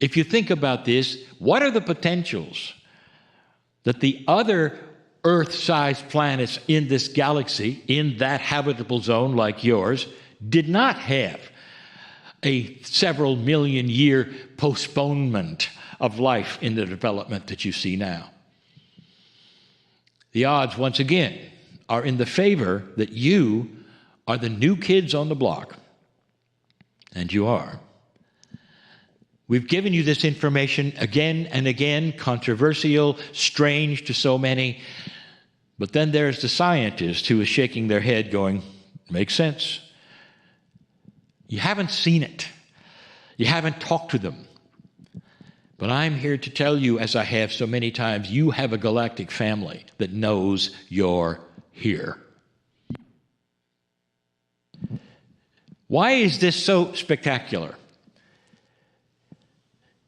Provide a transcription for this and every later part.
If you think about this, what are the potentials that the other Earth-sized planets in this galaxy, in that habitable zone like yours, did not have a several million year postponement of life in the development that you see now? The odds, once again, are in the favor that you are the new kids on the block. And you are. We've given you this information again and again, controversial, strange to so many. But then there's the scientist who is shaking their head going, makes sense. You haven't seen it. You haven't talked to them. But I'm here to tell you, as I have so many times, you have a galactic family that knows you're here. Why is this so spectacular?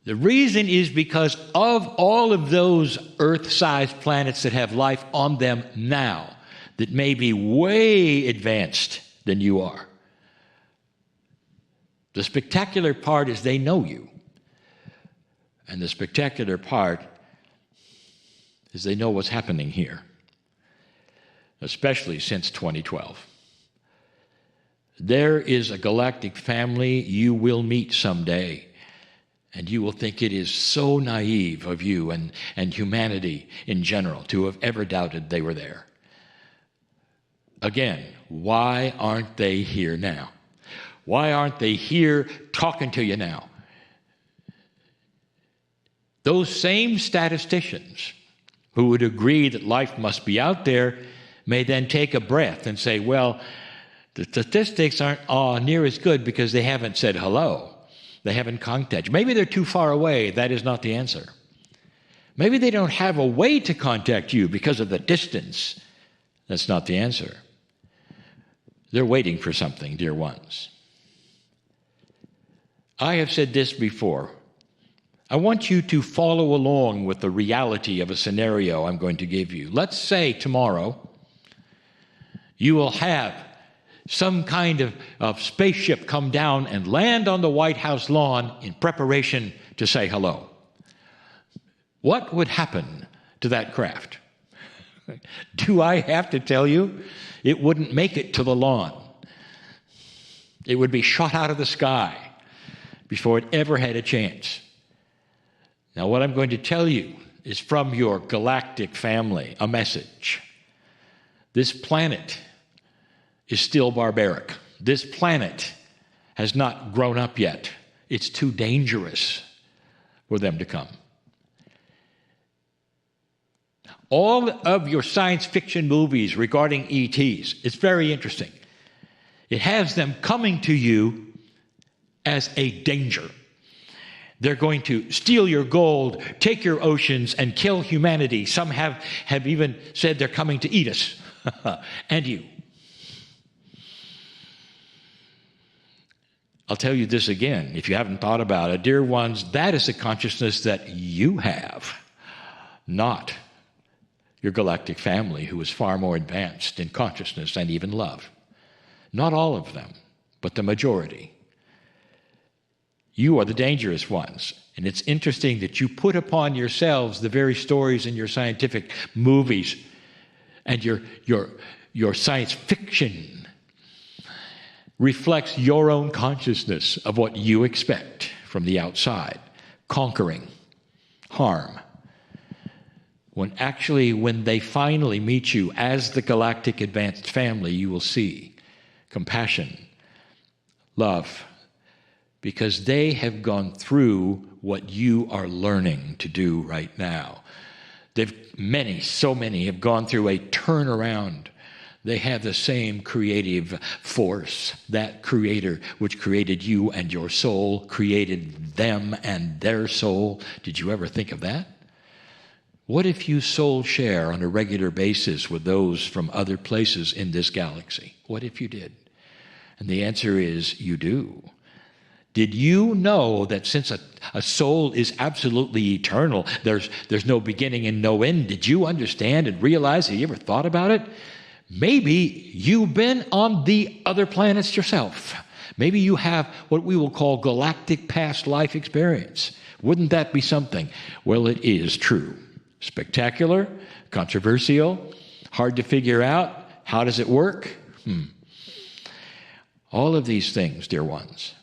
The reason is because of all of those Earth-sized planets that have life on them now that may be way advanced than you are. The spectacular part is they know you. And the spectacular part is they know what's happening here, especially since 2012. There is a galactic family you will meet someday, and you will think it is so naive of you and humanity in general to have ever doubted they were there. Again, why aren't they here now? Why aren't they here talking to you now? Those same statisticians who would agree that life must be out there may then take a breath and say, well, the statistics aren't near as good because they haven't said hello. They haven't contacted. Maybe they're too far away. That is not the answer. Maybe they don't have a way to contact you because of the distance. That's not the answer. They're waiting for something, dear ones. I have said this before. I want you to follow along with the reality of a scenario I'm going to give you. Let's say tomorrow you will have some kind of spaceship come down and land on the White House lawn in preparation to say hello. What would happen to that craft? Do I have to tell you? It wouldn't make it to the lawn. It would be shot out of the sky before it ever had a chance. Now, what I'm going to tell you is from your galactic family, a message. This planet is still barbaric. This planet has not grown up yet. It's too dangerous for them to come. All of your science fiction movies regarding ETs, it's very interesting. It has them coming to you as a danger. They're going to steal your gold, take your oceans, and kill humanity. Some have even said they're coming to eat us and you. I'll tell you this again, if you haven't thought about it. Dear ones, that is a consciousness that you have, not your galactic family, who is far more advanced in consciousness and even love. Not all of them, but the majority. You are the dangerous ones. And it's interesting that you put upon yourselves the very stories in your scientific movies and your science fiction reflects your own consciousness of what you expect from the outside. Conquering, harm. When they finally meet you as the galactic advanced family, you will see compassion, love, because they have gone through what you are learning to do right now. So many have gone through a turnaround. They have the same creative force. That creator which created you and your soul created them and their soul. Did you ever think of that? What if you soul share on a regular basis with those from other places in this galaxy? What if you did? And the answer is you do. Did you know that since a soul is absolutely eternal, there's no beginning and no end? Did you understand and realize? Have you ever thought about it? Maybe you've been on the other planets yourself. Maybe you have what we will call galactic past life experience, Wouldn't that be something? Well, it is true. Spectacular, controversial, hard to figure out. How does it work? All of these things, dear ones,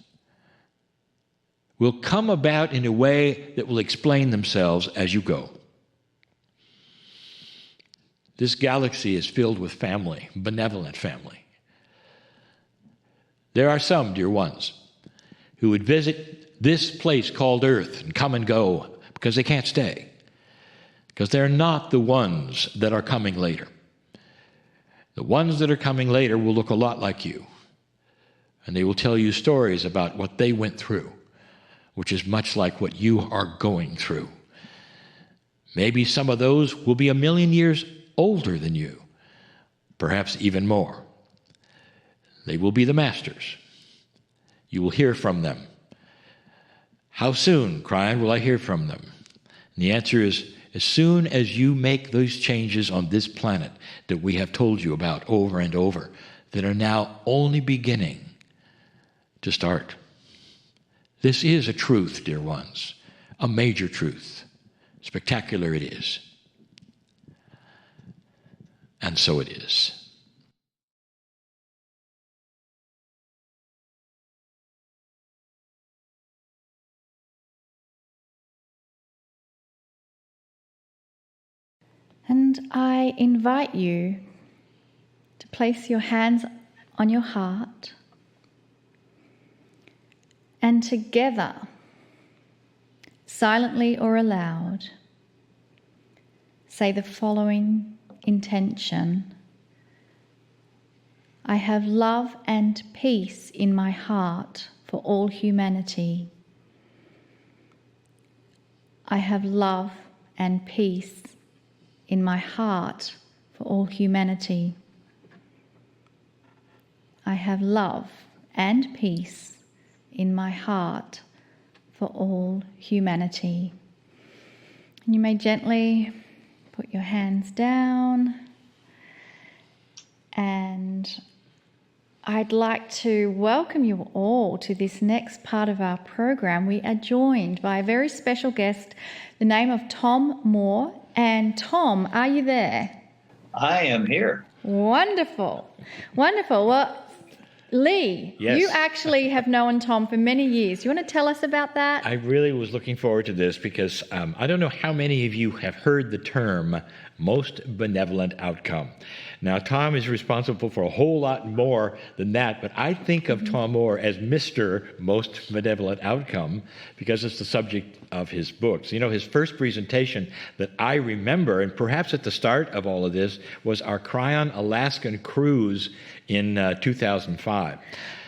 will come about in a way that will explain themselves as you go. This galaxy is filled with family, benevolent family. There are some, dear ones, who would visit this place called Earth and come and go because they can't stay, because they're not the ones that are coming later. The ones that are coming later will look a lot like you, and they will tell you stories about what they went through, which is much like what you are going through. Maybe some of those will be 1,000,000 years older than you, perhaps even more. They will be the masters. You will hear from them. How soon, Kryon, will I hear from them? And the answer is, as soon as you make those changes on this planet that we have told you about over and over, that are now only beginning to start. This is a truth, dear ones, a major truth. Spectacular it is. And so it is. And I invite you to place your hands on your heart and together, silently or aloud, say the following intention. I have love and peace in my heart for all humanity. I have love and peace in my heart for all humanity. I have love and peace in my heart for all humanity. And you may gently put your hands down, and I'd like to welcome you all to this next part of our program. We are joined by a very special guest, the name of Tom Moore. And Tom, are you there? I am here. Wonderful. Wonderful. Well, Lee, yes. You actually have known Tom for many years. You want to tell us about that? I really was looking forward to this because I don't know how many of you have heard the term most benevolent outcome. Now, Tom is responsible for a whole lot more than that, but I think of Tom Moore as Mr. Most Benevolent Outcome because it's the subject of his books. You know, his first presentation that I remember, and perhaps at the start of all of this, was our Kryon Alaskan cruise in 2005.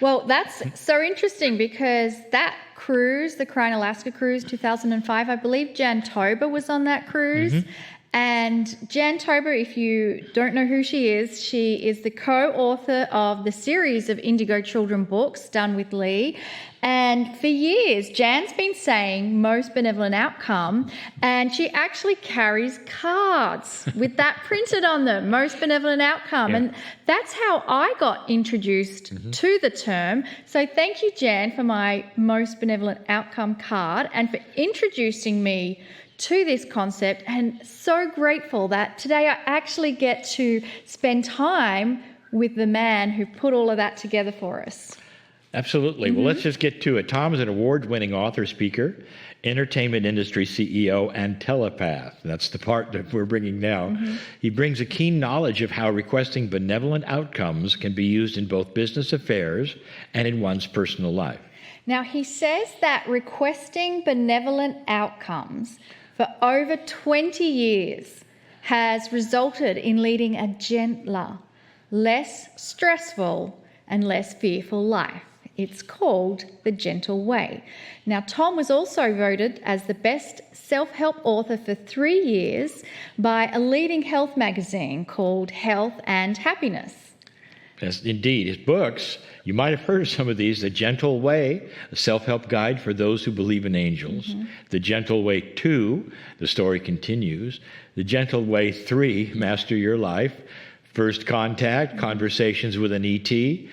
Well, that's so interesting because that cruise, the Kryon Alaska cruise 2005, I believe Jan Tober was on that cruise. Mm-hmm. And Jan Tober, if you don't know who she is the co-author of the series of Indigo Children books done with Lee. And for years, Jan's been saying most benevolent outcome, and she actually carries cards with that printed on them, most benevolent outcome. Yeah. And that's how I got introduced to the term. So thank you, Jan, for my most benevolent outcome card and for introducing me to this concept, and so grateful that today I actually get to spend time with the man who put all of that together for us. Absolutely. Well, let's just get to it. Tom is an award-winning author, speaker, entertainment industry CEO, and telepath. That's the part that we're bringing now. He brings a keen knowledge of how requesting benevolent outcomes can be used in both business affairs and in one's personal life. Now, he says that requesting benevolent outcomes for over 20 years has resulted in leading a gentler, less stressful, and less fearful life. It's called The Gentle Way. Now, Tom was also voted as the best self-help author for 3 years by a leading health magazine called Health and Happiness. Yes, indeed. His books, you might have heard of some of these: The Gentle Way, a self-help guide for those who believe in angels. The Gentle Way 2, the story continues. The Gentle Way 3, Master Your Life. First Contact, Conversations with an E.T.,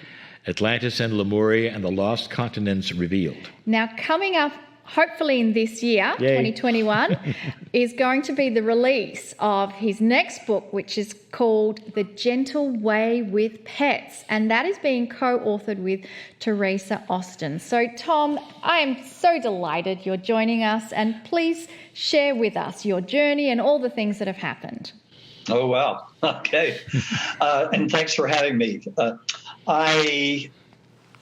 Atlantis and Lemuria and the Lost Continents Revealed. Now, coming up hopefully in this year, Yay. 2021, is going to be the release of his next book, which is called The Gentle Way with Pets. And that is being co-authored with Teresa Austin. So, Tom, I am so delighted you're joining us. And please share with us your journey and all the things that have happened. Oh, wow. Okay. And thanks for having me. I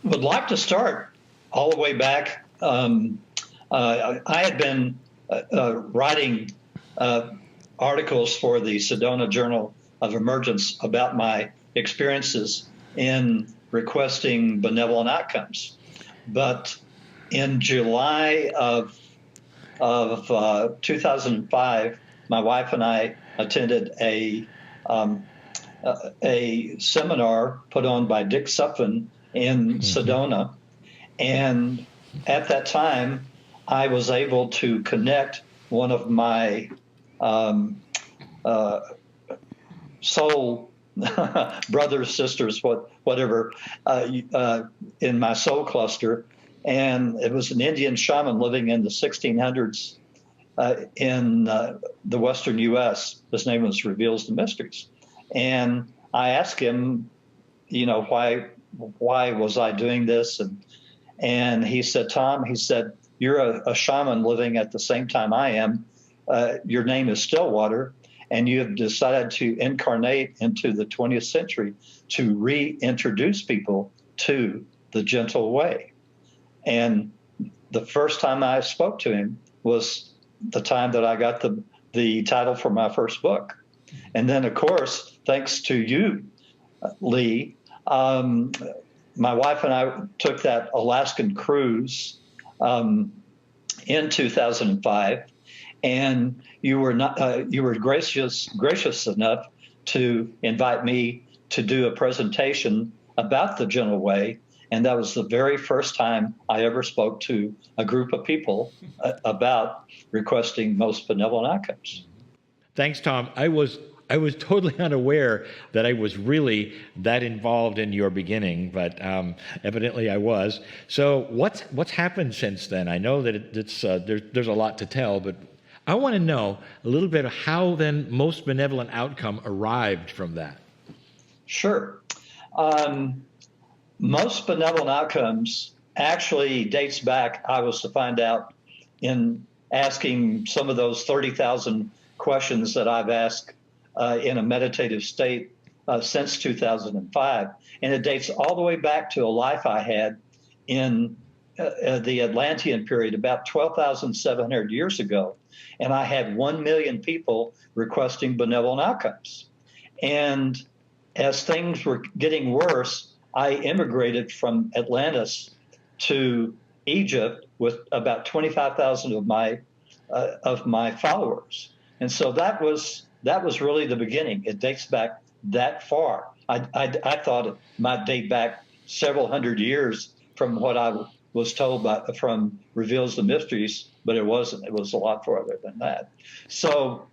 would like to start all the way back. I had been writing articles for the Sedona Journal of Emergence about my experiences in requesting benevolent outcomes. But in July of 2005, my wife and I attended a seminar put on by Dick Suffin in Sedona. And at that time, I was able to connect one of my soul brothers, sisters, whatever, in my soul cluster. And it was an Indian shaman living in the 1600s in the Western U.S. His name was Reveals the Mysteries. And I asked him, why was I doing this? And he said, Tom, you're a shaman living at the same time I am. Your name is Stillwater, and you have decided to incarnate into the 20th century to reintroduce people to the gentle way. And the first time I spoke to him was the time that I got the title for my first book. And then, of course, thanks to you, Lee, my wife and I took that Alaskan cruise in 2005, and you were gracious enough to invite me to do a presentation about the gentle way. And that was the very first time I ever spoke to a group of people about requesting most benevolent outcomes. Thanks, Tom. I was totally unaware that I was really that involved in your beginning, but evidently I was. So what's happened since then? I know that there's a lot to tell, but I want to know a little bit of how then most benevolent outcome arrived from that. Sure. Most benevolent outcomes actually dates back, I was to find out, in asking some of those 30,000 questions that I've asked in a meditative state since 2005. And it dates all the way back to a life I had in the Atlantean period, about 12,700 years ago. And I had 1 million people requesting benevolent outcomes. And as things were getting worse, I immigrated from Atlantis to Egypt with about 25,000 of my followers. And so that was really the beginning. It dates back that far. I thought it might date back several hundred years from what I was told from Reveals the Mysteries, but it wasn't. It was a lot farther than that. So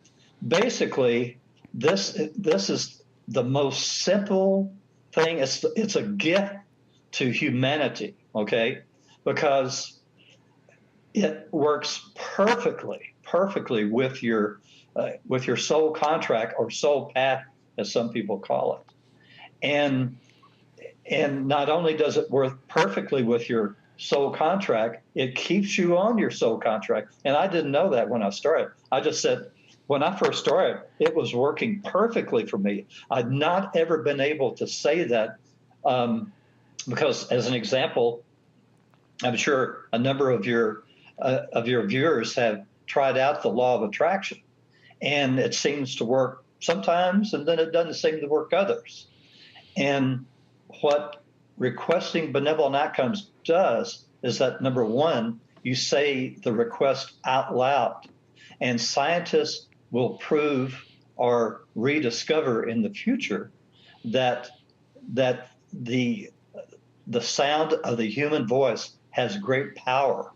basically, this is the most simple thing. It's a gift to humanity, okay? Because it works perfectly with your soul contract or soul path, as some people call it. And not only does it work perfectly with your soul contract, it keeps you on your soul contract. And I didn't know that when I started. I just said, when I first started, it was working perfectly for me. I'd not ever been able to say that because, as an example, I'm sure a number of your viewers have tried out the law of attraction, and it seems to work sometimes, and then it doesn't seem to work others. And what requesting benevolent outcomes does is that, number one, you say the request out loud, and scientists will prove or rediscover in the future that the sound of the human voice has great power.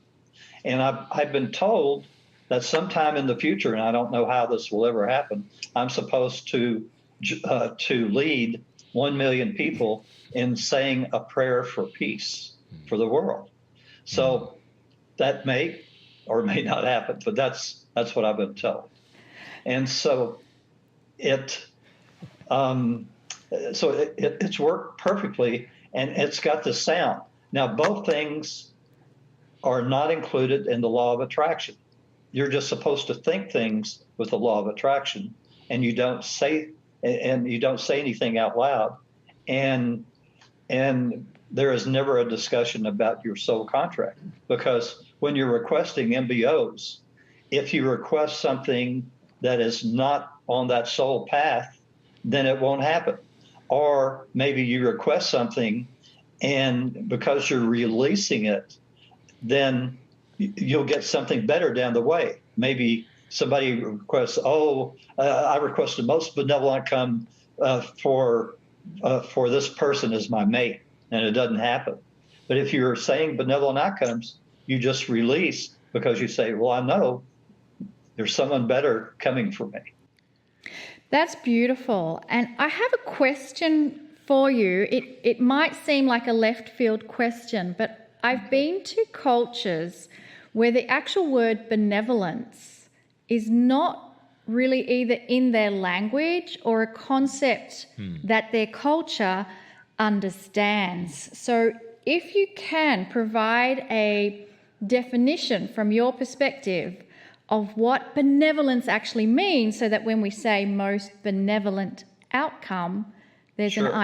And I've been told that sometime in the future, and I don't know how this will ever happen, I'm supposed to lead 1 million people in saying a prayer for peace for the world. So that may or may not happen, but that's what I've been told. And so it's worked perfectly, and it's got the sound. Now, both things are not included in the law of attraction. You're just supposed to think things with the law of attraction, and you don't say anything out loud. And there is never a discussion about your soul contract, because when you're requesting MBOs, if you request something that is not on that soul path, then it won't happen. Or maybe you request something, and because you're releasing it, then you'll get something better down the way. Maybe somebody requests, I request the most benevolent outcome for this person as my mate, and it doesn't happen. But if you're saying benevolent outcomes, you just release, because you say, well, I know there's someone better coming for me. That's beautiful. And I have a question for you. It might seem like a left field question, but I've been to cultures where the actual word benevolence is not really either in their language or a concept that their culture understands. So if you can provide a definition from your perspective of what benevolence actually means, so that when we say most benevolent outcome, there's Sure. an idea